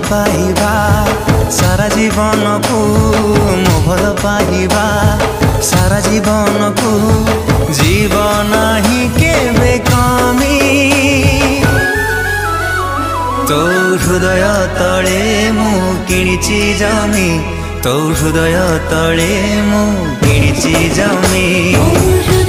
पाइबा सारा जीवन को मो भल पाइबा सारा जीवन को जीवन ही केबे कमी तो हृदय तले मु किणिची जमी तो हृदय तले मु किणिची जमी।